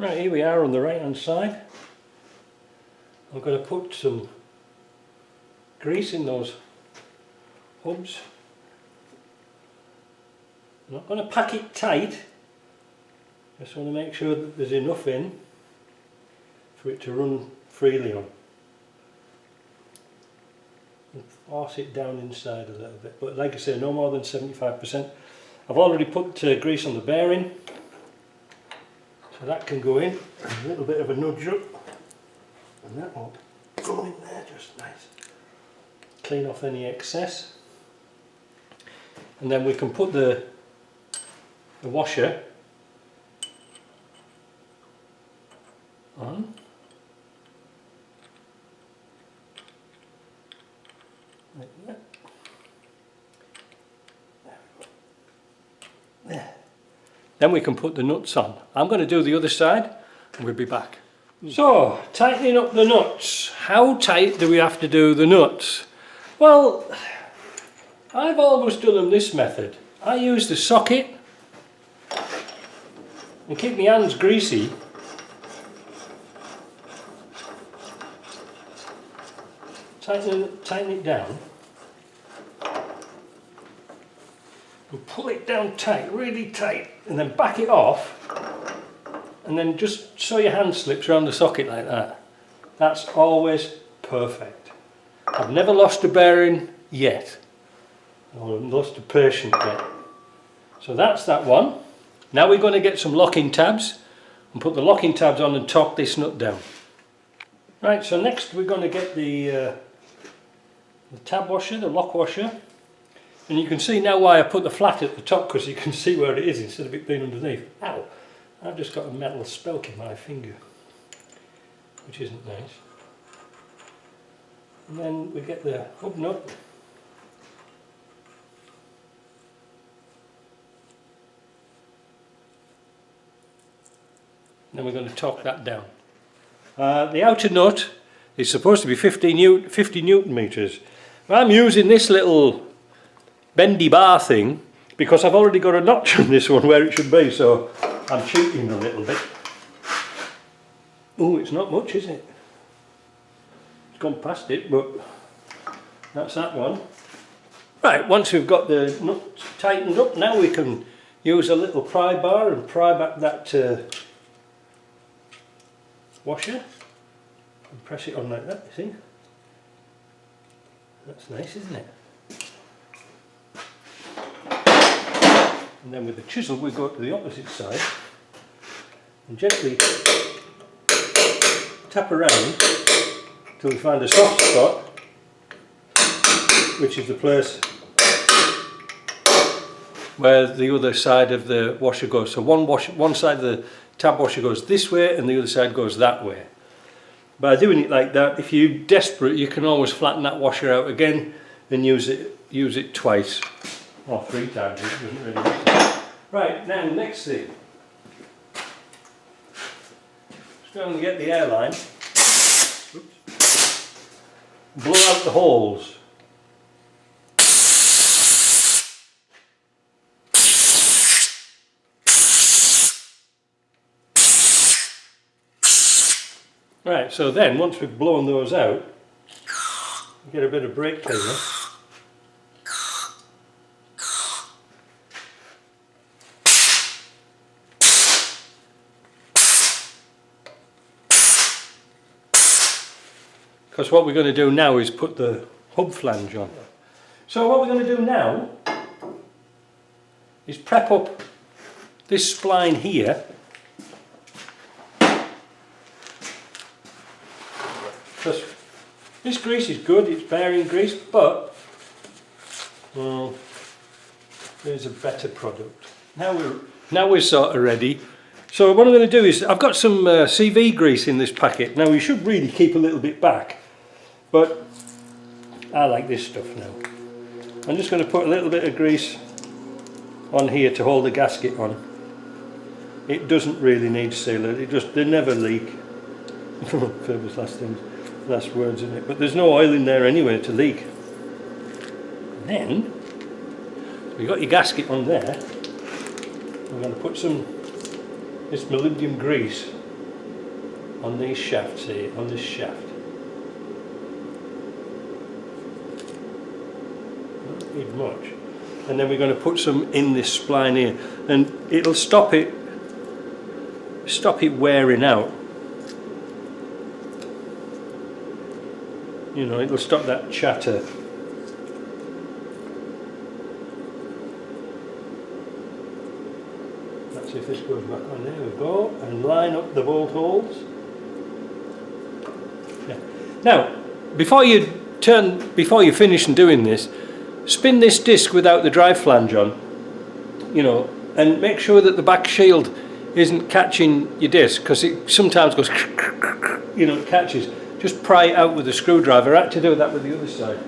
Right, here we are on the right hand side. I'm going to put some grease in those hubs. I'm not going to pack it tight, just want to make sure that there's enough in for it to run freely on. And force it down inside a little bit, but like I say, no more than 75%. I've already put grease on the bearing, so that can go in. A little bit of a nudge up, and that will go in there just nice. Clean off any excess, and then we can put the washer on. Like that. There. Then we can put the nuts on. I'm going to do the other side and we'll be back. So, tightening up the nuts. How tight do we have to do the nuts? Well, I've always done them this method. I use the socket and keep my hands greasy. Tighten it down and pull it down tight, really tight, and then back it off, and then just so your hand slips around the socket like that. That's always perfect. I've never lost a bearing yet, or lost a patient yet. So that's that one. Now we're going to get some locking tabs and put the locking tabs on and torque this nut down. Right, so next we're going to get the tab washer, the lock washer, and you can see now why I put the flat at the top, because you can see where it is instead of it being underneath. Ow! I've just got a metal spelk in my finger, which isn't nice. And then we get the hub nut. Then we're going to torque that down. The outer nut is supposed to be 50 Newton meters. I'm using this little bendy bar thing because I've already got a notch on this one where it should be, so I'm cheating a little bit. Oh, it's not much, is it? It's gone past it, but that's that one. Right, once we've got the nut tightened up, now we can use a little pry bar and pry back that washer and press it on like that, you see? That's nice, isn't it? And then with the chisel we go to the opposite side and gently tap around till we find a soft spot, which is the place where the other side of the washer goes. So one side of the tab washer goes this way and the other side goes that way. By doing it like that, if you're desperate, you can always flatten that washer out again and use it twice or 3 times. It doesn't really matter. Right, now next thing, just going to get the airline. Oops. Blow out the holes. Right, so then once we've blown those out, we get a bit of brake cleaner. Because what we're going to do now is put the hub flange on. So what we're going to do now is prep up this spline here. Because this grease is good, it's bearing grease, but well, there's a better product. Now we're sort of ready. So what I'm going to do is, I've got some CV grease in this packet. Now we should really keep a little bit back, but I like this stuff now. I'm just going to put a little bit of grease on here to hold the gasket on. It doesn't really need sealer, they never leak. Famous last words in it, but there's no oil in there anyway to leak. And then you've got your gasket on there. We're going to put this molybdenum grease on these shafts here, on this shaft. Don't need much. And then we're going to put some in this spline here, and it'll stop it wearing out. You know, it'll stop that chatter. Let's see if this goes back on. There we go, and line up the bolt holes. Yeah. Now, before you finish and doing this, spin this disc without the drive flange on, you know, and make sure that the back shield isn't catching your disc, because it sometimes goes, you know, it catches. Just pry it out with a screwdriver. I had to do that with the other side.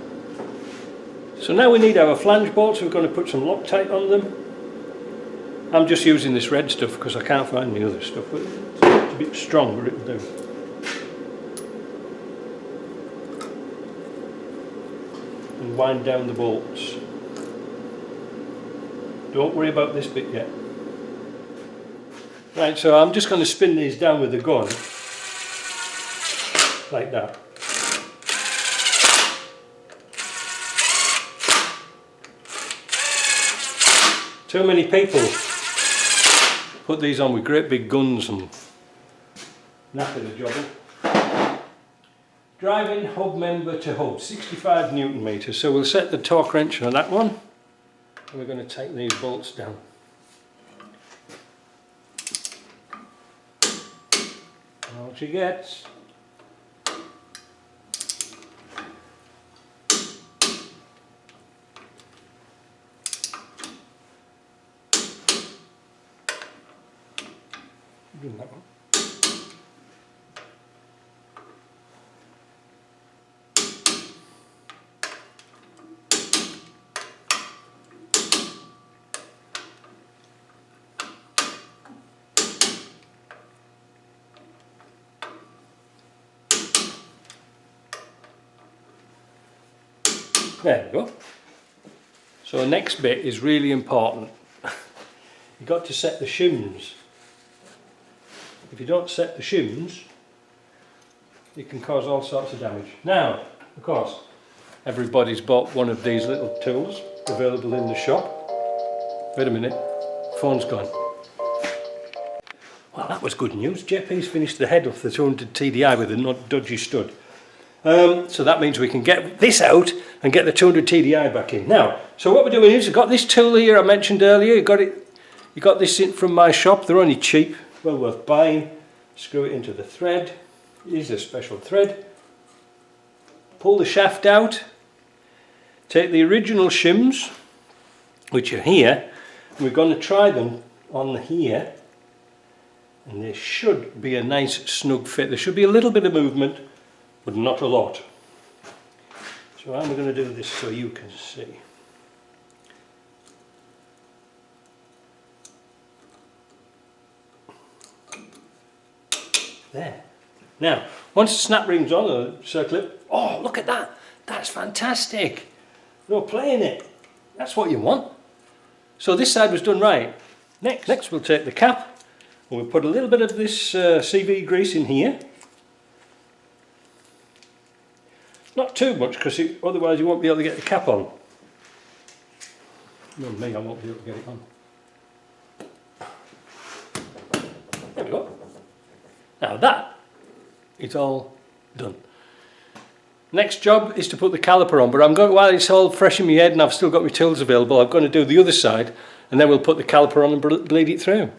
So now we need our flange bolts. We're going to put some Loctite on them. I'm just using this red stuff because I can't find the other stuff, but it's a bit stronger, it'll do. And wind down the bolts. Don't worry about this bit yet. Right, so I'm just going to spin these down with the gun, like that. Too many people put these on with great big guns and knackered the job. Driving hub member to hub, 65 Newton meters. So we'll set the torque wrench on that one, and we're going to take these bolts down. All she gets. Doing that one. There we go. So the next bit is really important. You've got to set the shims. If you don't set the shims, it can cause all sorts of damage. Now, of course, everybody's bought one of these little tools available in the shop. Wait a minute, phone's gone. Well, that was good news. JP's finished the head off the 200 TDI with a not dodgy stud. So that means we can get this out and get the 200 TDI back in. Now, so what we're doing is, we've got this tool here I mentioned earlier. You got this in from my shop. They're only cheap, well worth buying. Screw it into the thread. It is a special thread. Pull the shaft out. Take the original shims, which are here, and we're going to try them on here. And there should be a nice snug fit. There should be a little bit of movement, but not a lot. So I'm going to do this so you can see. There. Now, once the snap ring's on, the circlip, oh, look at that. That's fantastic. No playing it. That's what you want. So this side was done right. Next we'll take the cap and we'll put a little bit of this CV grease in here. Not too much, because otherwise you won't be able to get the cap on. No, me, I won't be able to get it on. There we go. Now that is all done. Next job is to put the caliper on, but I'm going, while it's all fresh in my head and I've still got my tools available, I'm going to do the other side, and then we'll put the caliper on and bleed it through.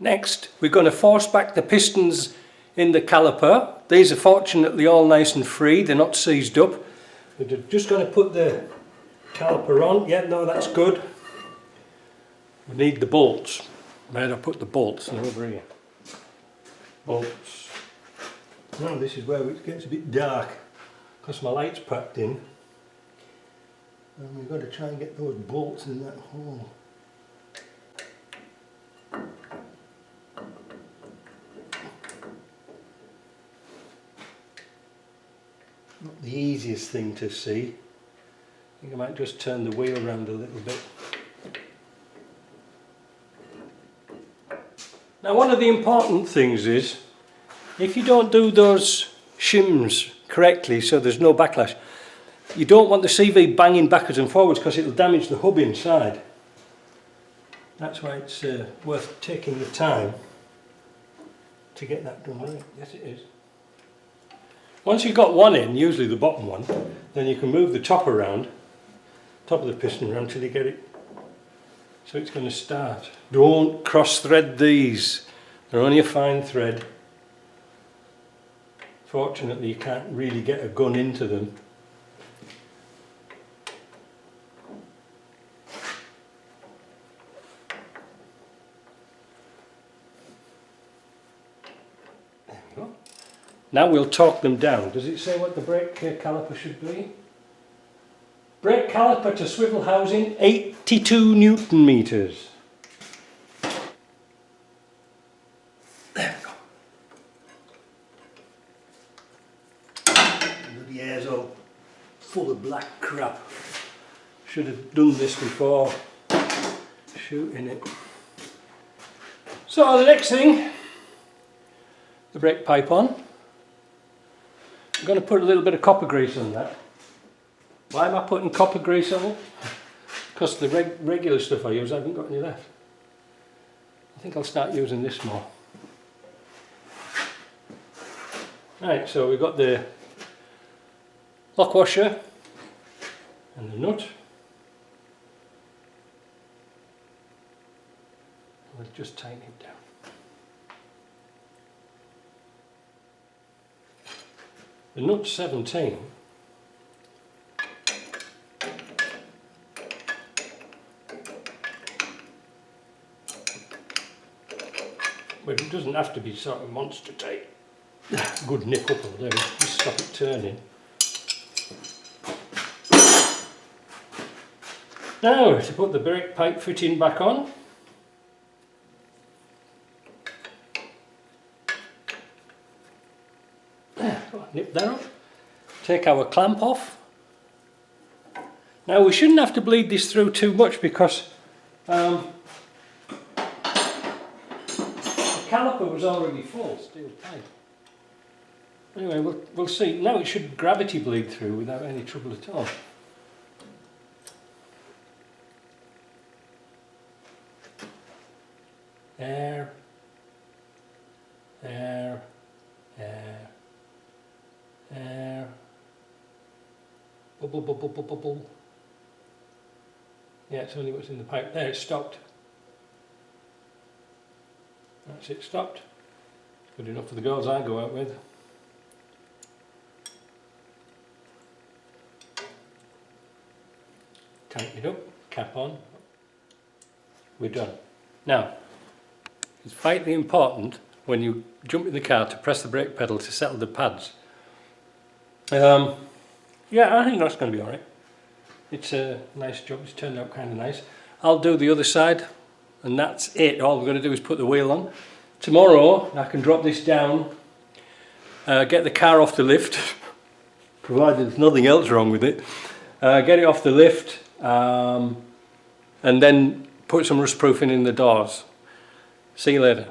Next, we're going to force back the pistons in the caliper. These are fortunately all nice and free, they're not seized up. We're just going to put the caliper on. Yeah, no, that's good. We need the bolts. Where did I put the bolts? They're over here. Bolts. Now this is where it gets a bit dark, because my light's packed in. And we've got to try and get those bolts in that hole. Not the easiest thing to see. I think I might just turn the wheel around a little bit. Now, one of the important things is if you don't do those shims correctly so there's no backlash, you don't want the CV banging backwards and forwards because it'll damage the hub inside. That's why it's worth taking the time to get that done right. Yes, it is. Once you've got one in, usually the bottom one, then you can move the top around, top of the piston around till you get it so it's going to start. Don't cross thread these, they're only a fine thread. Fortunately you can't really get a gun into them. There we go. Now we'll torque them down. Does it say what the brake caliper should be? Brake caliper to swivel housing, 82 Newton meters. There we go. The air's all full of black crap. Should have done this before shooting it. So the next thing, the brake pipe on. I'm going to put a little bit of copper grease on that. Why am I putting copper grease on it? Because the regular stuff I use, I haven't got any left. I think I'll start using this more. Right, so we've got the lock washer and the nut. We'll just tighten it down. The nut's 17. But it doesn't have to be sort of monster tight. Good nip up will do, just stop it turning. Now to put the brake pipe fitting back on. Nip that up. Take our clamp off. Now we shouldn't have to bleed this through too much because the caliper was already full, steel pipe. Anyway, we'll see. Now it should gravity bleed through without any trouble at all. Air, air, air, air, bubble, bubble, bubble, bubble. Yeah, it's only what's in the pipe. There, it's stopped. That's it, stopped. Good enough for the girls I go out with. Tighten it up, cap on. We're done. Now, it's vitally important when you jump in the car to press the brake pedal to settle the pads. Yeah, I think that's going to be alright. It's a nice job, it's turned out kind of nice. I'll do the other side and that's it. All we're going to do is put the wheel on. Tomorrow I can drop this down, get the car off the lift, provided there's nothing else wrong with it, get it off the lift and then put some rust proofing in the doors. See you later.